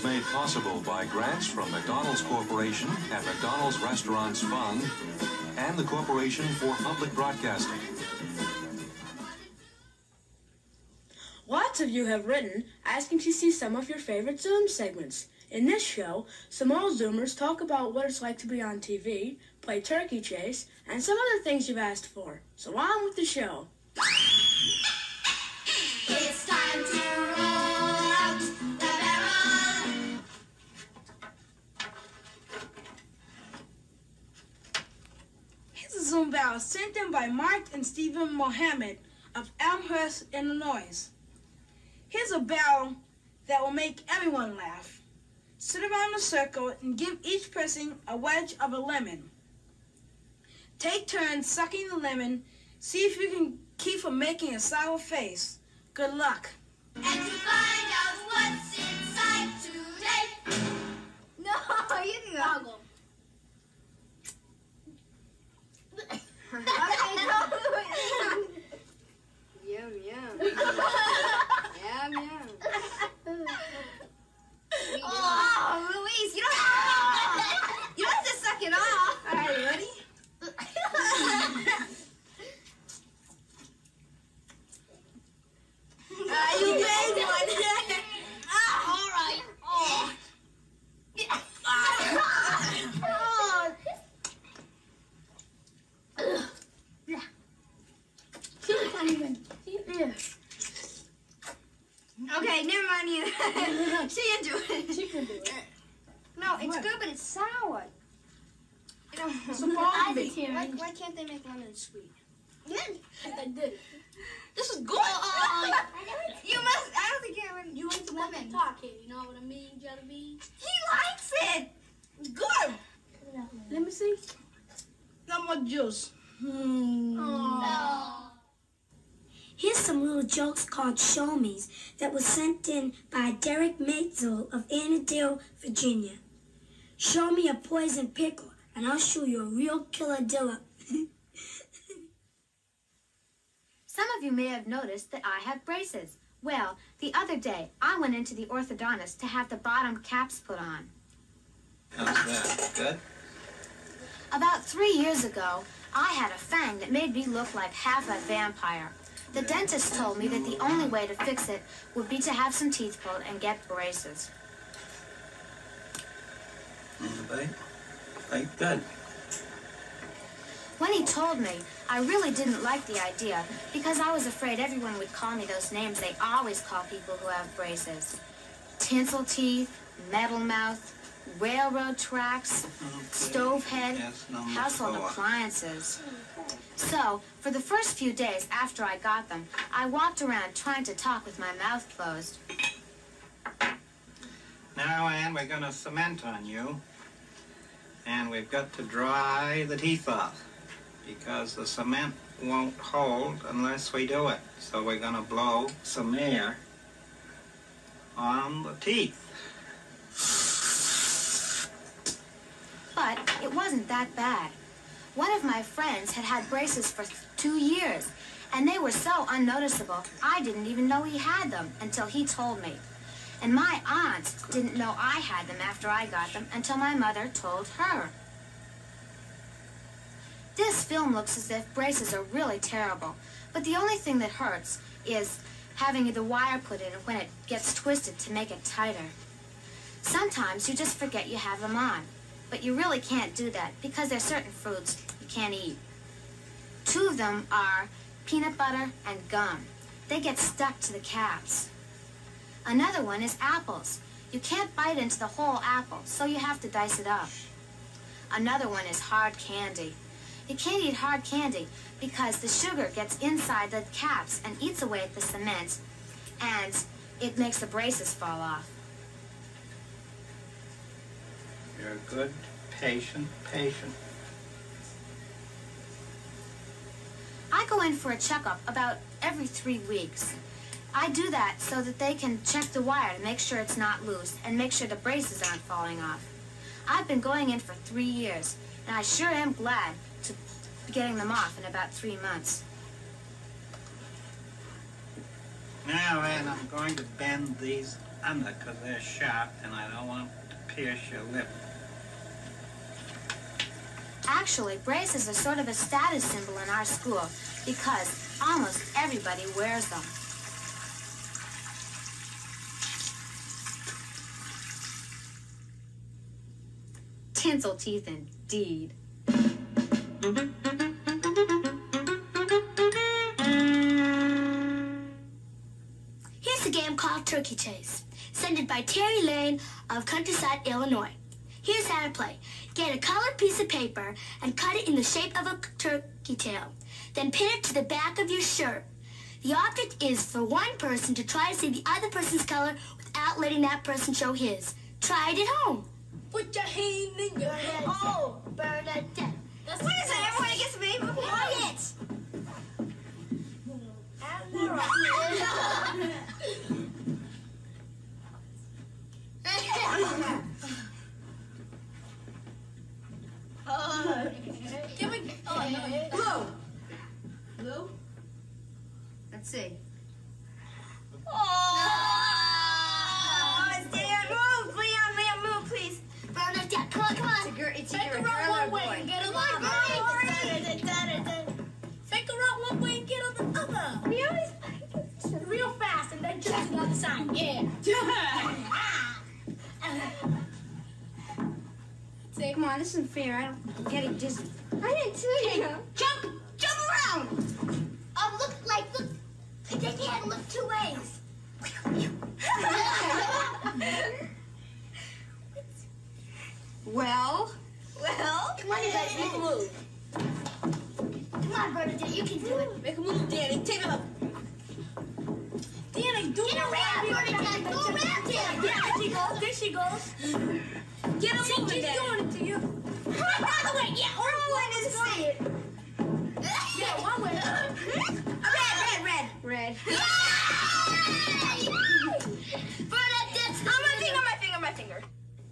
made possible by grants from McDonald's Corporation and McDonald's Restaurants Fund and the Corporation for Public Broadcasting. Lots of you have written asking to see some of your favorite Zoom segments. In this show, some old Zoomers talk about what it's like to be on TV, play turkey chase, and some other things you've asked for. So on with the show. It's time to roll out the barrel. Here's a Zoom barrel sent in by Mark and Stephen Mohammed of Elmhurst, Illinois. Here's a barrel that will make everyone laugh. Sit around a circle and give each person a wedge of a lemon. Take turns sucking the lemon. See if you can keep from making a sour face. Good luck. And to find out what's inside today. No, you can goggle. Yum, yum. Yum, yum. Oh, Louise, you don't have to suck it off. All right, ready? You made one. All right. Oh. Yeah. She can't even. Yeah. Okay, never mind you. She can do it. She can do it. No, it's good, but it's sour. You know, why can't they make lemon sweet? They did it. This is good. You must. I don't think you like the lemon. Talk here, you know what I mean, Jelly Bean? He likes it. Good. Let me see. No more juice. Here's some little jokes called Show Me's that was sent in by Derek Maitzel of Annandale, Virginia. Show me a poison pickle, and I'll show you a real killadilla. Some of you may have noticed that I have braces. Well, the other day, I went into the orthodontist to have the bottom caps put on. How's that? Good? About 3 years ago, I had a fang that made me look like half a vampire. The dentist told me that the only way to fix it would be to have some teeth pulled and get braces. Good. When he told me, I really didn't like the idea because I was afraid everyone would call me those names they always call people who have braces. Tinsel teeth, metal mouth, railroad tracks, stove head, household appliances. So, for the first few days after I got them, I walked around trying to talk with my mouth closed. Now, Ann, we're going to cement on you. And we've got to dry the teeth off because the cement won't hold unless we do it. So we're going to blow some air on the teeth. But it wasn't that bad. One of my friends had had braces for 2 years, and they were so unnoticeable, I didn't even know he had them until he told me. And my aunt didn't know I had them after I got them until my mother told her. This film looks as if braces are really terrible, but the only thing that hurts is having the wire put in when it gets twisted to make it tighter. Sometimes you just forget you have them on, but you really can't do that because there's certain fruits you can't eat. 2 of them are peanut butter and gum. They get stuck to the caps. Another one is apples. You can't bite into the whole apple, so you have to dice it up. Another one is hard candy. You can't eat hard candy because the sugar gets inside the caps and eats away at the cement, and it makes the braces fall off. You're a good, patient. I go in for a checkup about every 3 weeks. I do that so that they can check the wire to make sure it's not loose and make sure the braces aren't falling off. I've been going in for 3 years, and I sure am glad to be getting them off in about 3 months. Now, Ann, I'm going to bend these under because they're sharp and I don't want to pierce your lip. Actually, braces are sort of a status symbol in our school because almost everybody wears them. Tinsel teeth indeed. Here's a game called Turkey Chase, sent by Terry Lane of Countryside, Illinois. Here's how to play. Get a colored piece of paper and cut it in the shape of a turkey tail. Then pin it to the back of your shirt. The object is for one person to try to see the other person's color without letting that person show his. Try it at home. Put your hand in your head. Oh, Bernadette. What is it? Everybody gets to be quiet. Give me. Blue. Blue? Let's see. Oh, Stan, move. Leon, move, please. Bernadette, come on. It's a girl one way and get on the other. Fake around one way and get on the other. We always real fast and then jump to the other side. Yeah. Say, come on, this isn't fair. I'm getting dizzy. I didn't too, you know. Jump around. Look. Take your head and look 2 ways. Well. Come on, you guys, make a move. Come on, Bernadette, you can do it. Make a move, Danny. Take it up. Danny, do Get around, Bernadette. Go around, Danny. Yeah, there she goes. Get a move, Danny. She's doing it to you. Right the other way. Yeah, or one is see it. Yeah, one way. Red. Bernadette, On my finger.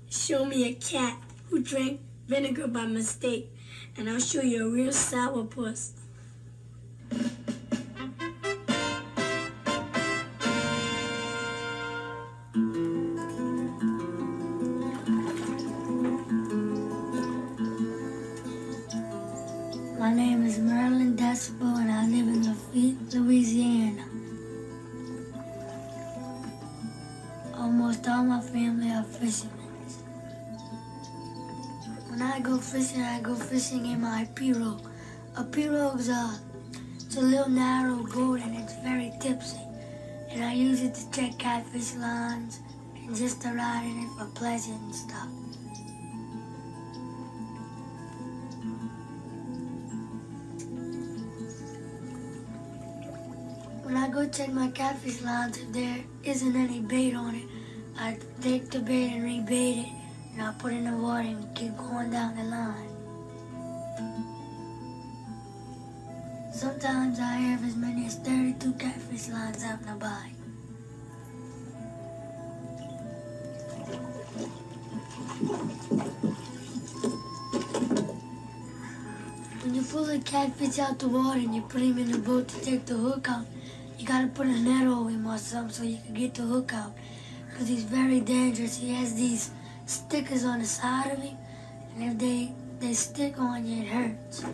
Show me a cat who drank vinegar by mistake, and I'll show you a real sourpuss. My name is Marilyn Decibel, and I live in Lafitte, Louisiana. Almost all my family are fishermen. When I go fishing in my pirogue. A pirogue's it's a little narrow boat and it's very tipsy. And I use it to check catfish lines and just to ride in it for pleasure and stuff. When I go check my catfish lines, if there isn't any bait on it, I take the bait and rebait it, and I put it in the water and keep going down the line. Sometimes I have as many as 32 catfish lines out and about. When you pull the catfish out the water and you put him in the boat to take the hook out, you gotta put a net over him or something so you can get the hook out. Because he's very dangerous. He has these stickers on the side of him, and if they stick on you, it hurts.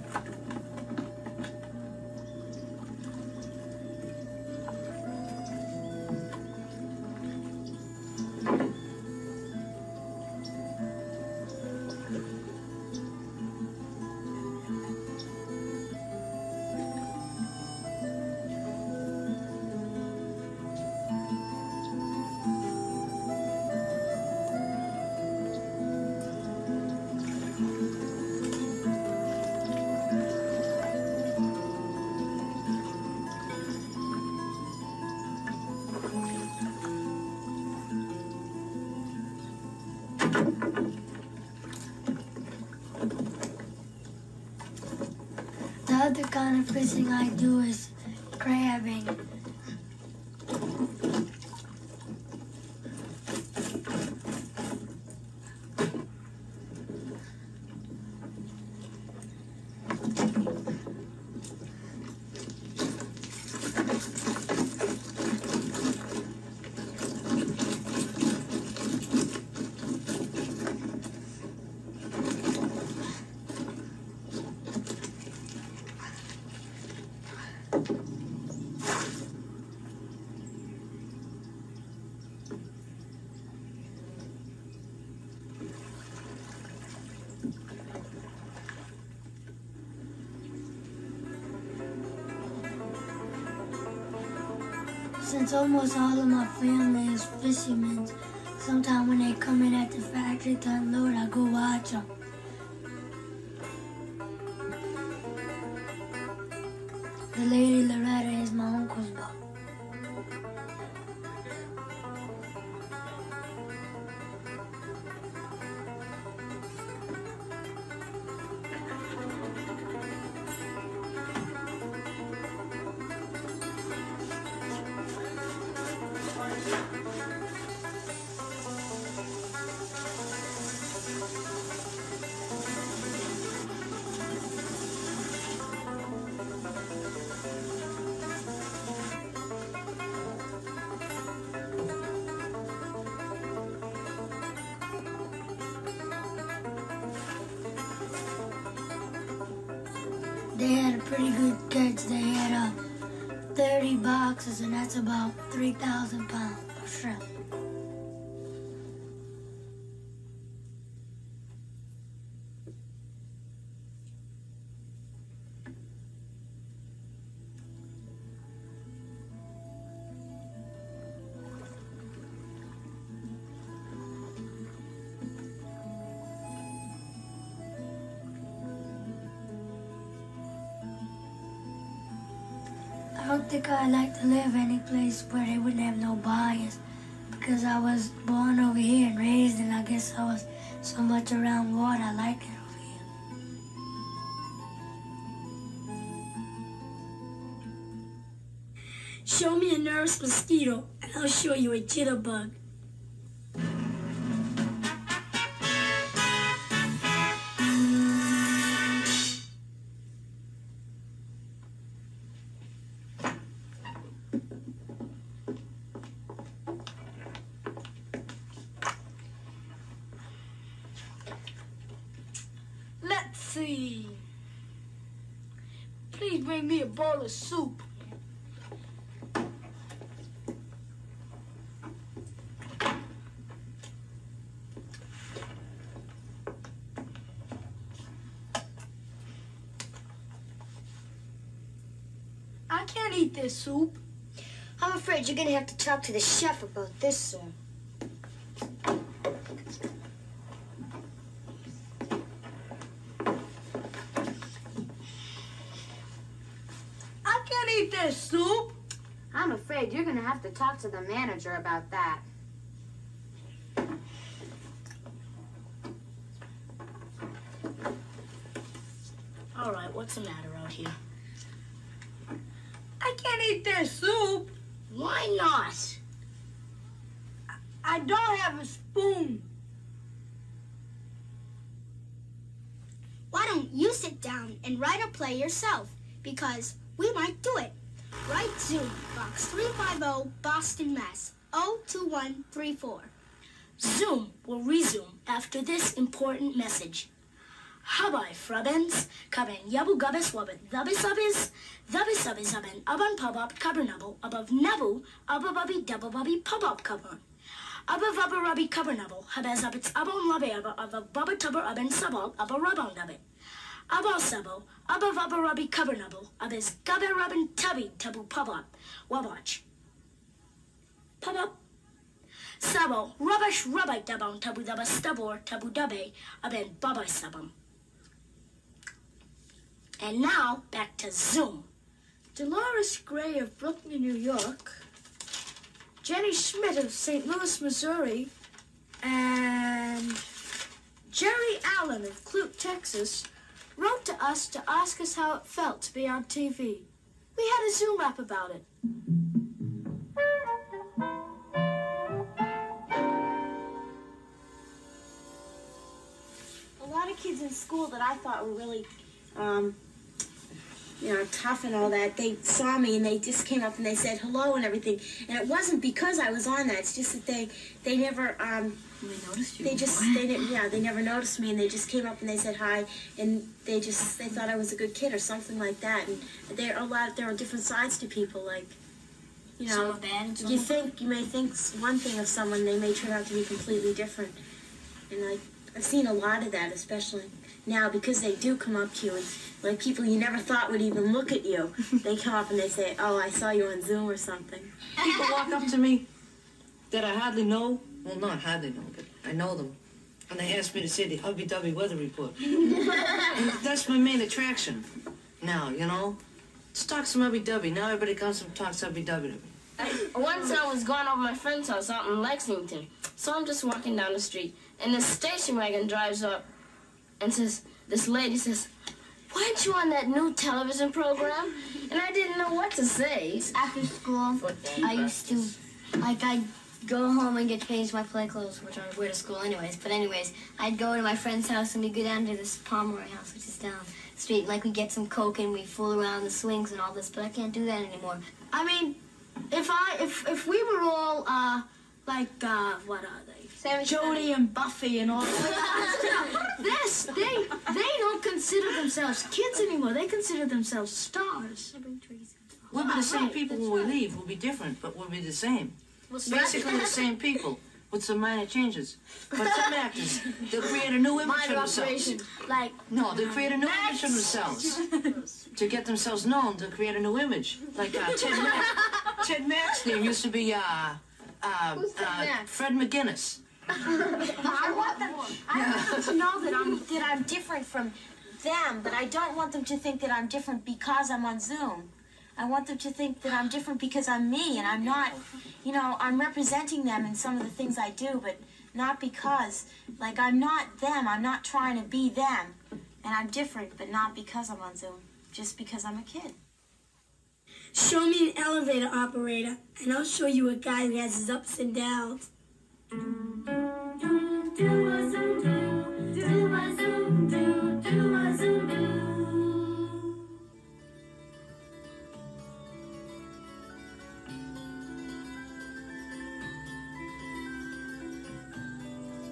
The other kind of fishing I do is crabbing. Since almost all of my family is fishermen, sometimes when they come in at the factory to unload, I go watch them. The Lady Loretta is my uncle's boat. They had a pretty good catch. They had 30 boxes, and that's about 3,000 pounds of shrimp. I don't think I'd like to live any place where they wouldn't have no bias, because I was born over here and raised, and I guess I was so much around water. I like it over here. Show me a nervous mosquito, and I'll show you a jitterbug. Let's see. Please bring me a bowl of soup. I can't eat this soup. I'm afraid you're gonna have to talk to the chef about this, sir. I can't eat this soup. I'm afraid you're gonna have to talk to the manager about that. All right, what's the matter out here? I can't eat this soup. Why not? I don't have a spoon. Why don't you sit down and write a play yourself? Because we might do it. Write Zoom, Box 350, Boston, Mass. 02134. Zoom will resume after this important message. Habai Frabens, Kaben Yabu Gabes Wabet, Zabis Zaben, Aban Pabab Kabernable, above Nabu, Abababi Dabababi Pabab Kabon. Above Abarabi Kabernable, Habez Abits Abon Labe above Baba Tuber Aben Sabal, Abaraban Dabe. Abal Sabo, above Abarabi Kabernable, Abez Gabe Rabin Tabi Tabu Pabab, Wabach. Pabab. Sabo, Rabash Rabai Dabon Tabu Daba Stabor Tabu Dabe, Aben Babai Sabam. And now, back to Zoom. Dolores Gray of Brooklyn, New York, Jenny Schmidt of St. Louis, Missouri, and Jerry Allen of Clute, Texas, wrote to us to ask us how it felt to be on TV. We had a Zoom rap about it. A lot of kids in school that I thought were really tough and all that, they saw me and they just came up and they said hello and everything. And it wasn't because I was on that. It's just that they never They noticed you. They never noticed me, and they just came up and they said hi, and they thought I was a good kid or something like that. And there are different sides to people, like, Some are bad and some you may think one thing of someone, they may turn out to be completely different. And I've seen a lot of that, especially now, because they do come up to you, and like people you never thought would even look at you. They come up and they say, "Oh, I saw you on Zoom or something." People walk up to me that I hardly know. Well, not hardly know, but I know them. And they ask me to say the Hubby-Dubby weather report. And that's my main attraction now, you know? Just talk some Hubby-Dubby. Now everybody comes and talks Hubby-Dubby to me. Once I was going over my friend's house out in Lexington, so I'm just walking down the street, and this station wagon drives up and says, this lady says, "Weren't you on that new television program?" And I didn't know what to say. After school, I used to, like, I'd go home and get changed my play clothes, which I would wear to school anyways. But anyways, I'd go to my friend's house and we'd go down to this Pomeroy house, which is down the street. Like, we'd get some Coke and we'd fool around the swings and all this, but I can't do that anymore. I mean, if we were all, what are they? Jodie and Buffy and all that. They don't consider themselves kids anymore. They consider themselves stars. We'll be the same people when we leave. We'll be different, but we'll be the same. Basically the same people, with some minor changes. But some actors, they'll create a new image of themselves. No, they'll create a new image of themselves. To get themselves known, they'll create a new image. Like Ted Mack's name used to be Fred McGinnis. I want them to know that I'm different from them, but I don't want them to think that I'm different because I'm on Zoom. I want them to think that I'm different because I'm me, and I'm not, you know, I'm representing them in some of the things I do, but not because, like, I'm not them. I'm not trying to be them, and I'm different, but not because I'm on Zoom, just because I'm a kid. Show me an elevator operator, and I'll show you a guy who has his ups and downs.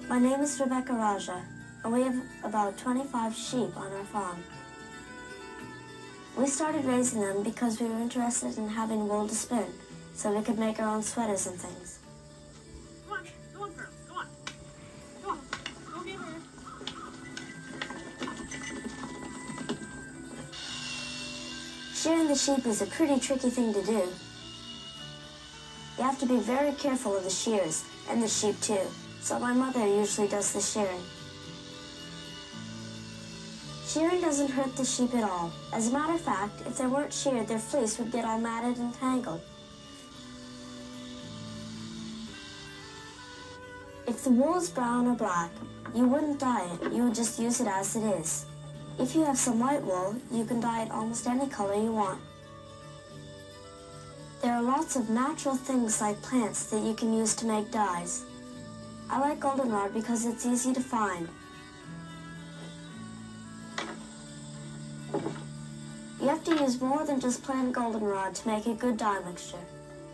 My name is Rebecca Raja, and we have about 25 sheep on our farm. We started raising them because we were interested in having wool to spin, so we could make our own sweaters and things. Go on, girl, go on. Go on, go get her. Shearing the sheep is a pretty tricky thing to do. You have to be very careful of the shears, and the sheep too. So my mother usually does the shearing. Shearing doesn't hurt the sheep at all. As a matter of fact, if they weren't sheared, their fleece would get all matted and tangled. If the wool is brown or black, you wouldn't dye it, you would just use it as it is. If you have some white wool, you can dye it almost any color you want. There are lots of natural things like plants that you can use to make dyes. I like goldenrod because it's easy to find. You have to use more than just plain goldenrod to make a good dye mixture.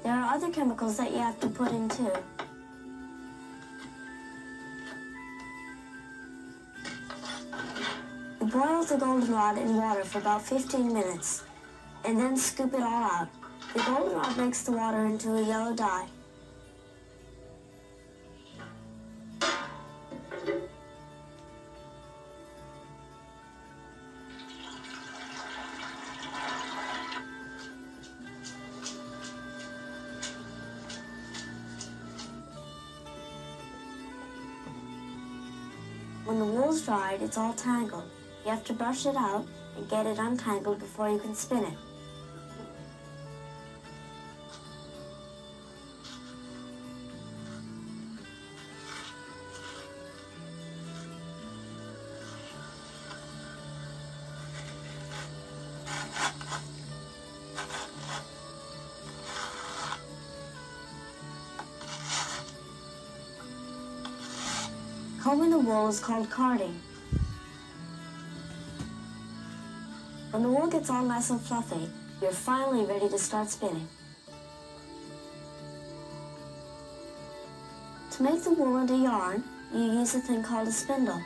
There are other chemicals that you have to put in too. You boil the goldenrod in water for about 15 minutes, and then scoop it all out. The goldenrod makes the water into a yellow dye. When the wool's dried, it's all tangled. You have to brush it out and get it untangled before you can spin it. Combing the wool is called carding. When the wool gets all nice and fluffy, you're finally ready to start spinning. To make the wool into yarn, you use a thing called a spindle.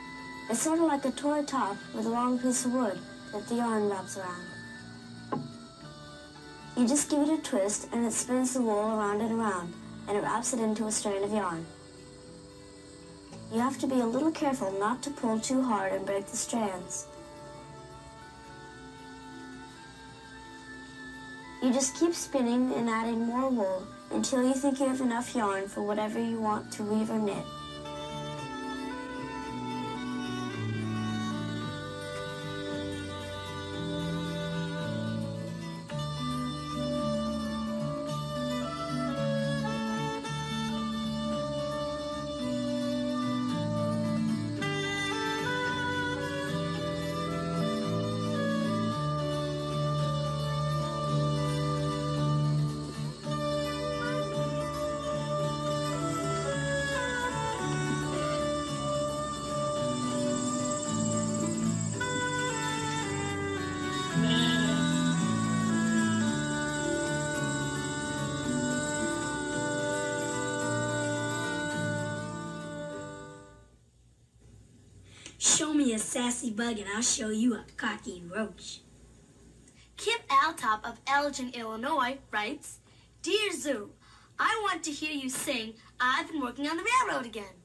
It's sort of like a toy top with a long piece of wood that the yarn wraps around. You just give it a twist and it spins the wool around and around, and it wraps it into a strand of yarn. You have to be a little careful not to pull too hard and break the strands. You just keep spinning and adding more wool until you think you have enough yarn for whatever you want to weave or knit. Show me a sassy bug and I'll show you a cocky roach. Kip Altop of Elgin, Illinois writes, Dear Zoo, I want to hear you sing I've Been Working on the Railroad Again.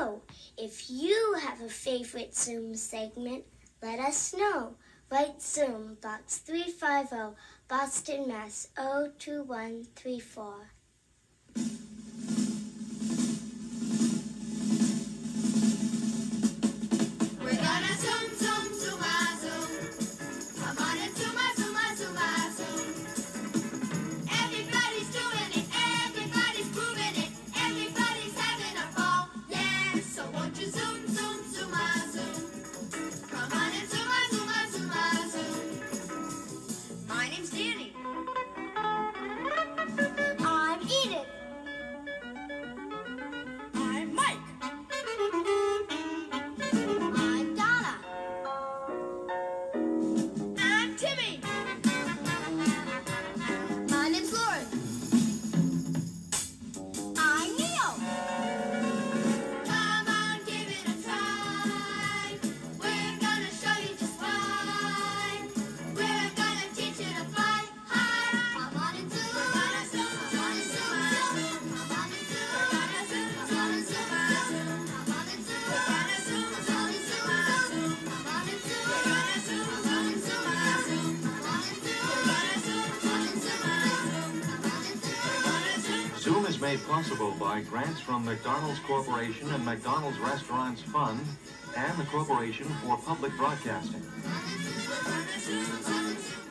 So, if you have a favorite Zoom segment, let us know. Write Zoom, Box 350, Boston, Mass. 02134. We're gonna zoom, zoom, zoom, zoom. Come on and zoom, zoom, zoom, zoom. Everybody's doing it, everybody's proving it, everybody's having a ball, yeah. So won't you zoom, zoom, zoom, zoom. Come on and zoom, zoom, zoom, zoom. My name's Danny. I'm Edith. I'm Mike. I'm Donna. I'm Timmy. My name's Lauren. I'm Neil. Come on, give it a try. We're gonna show you just why. We're gonna teach you to fly high. Come on and zoom. We're gonna zoom. Come on and zoom. Come on and zoom. We're gonna zoom. Come on and zoom. Come on and zoom. We're gonna zoom. Come on and zoom. Come on and zoom. We're gonna zoom. Come on and zoom. Come on and zoom. We're gonna zoom. Come on and zoom. Come on and zoom. We're gonna zoom. Zoom is made possible by grants from McDonald's Corporation and McDonald's Restaurants Fund and the Corporation for Public Broadcasting. We're gonna zoom.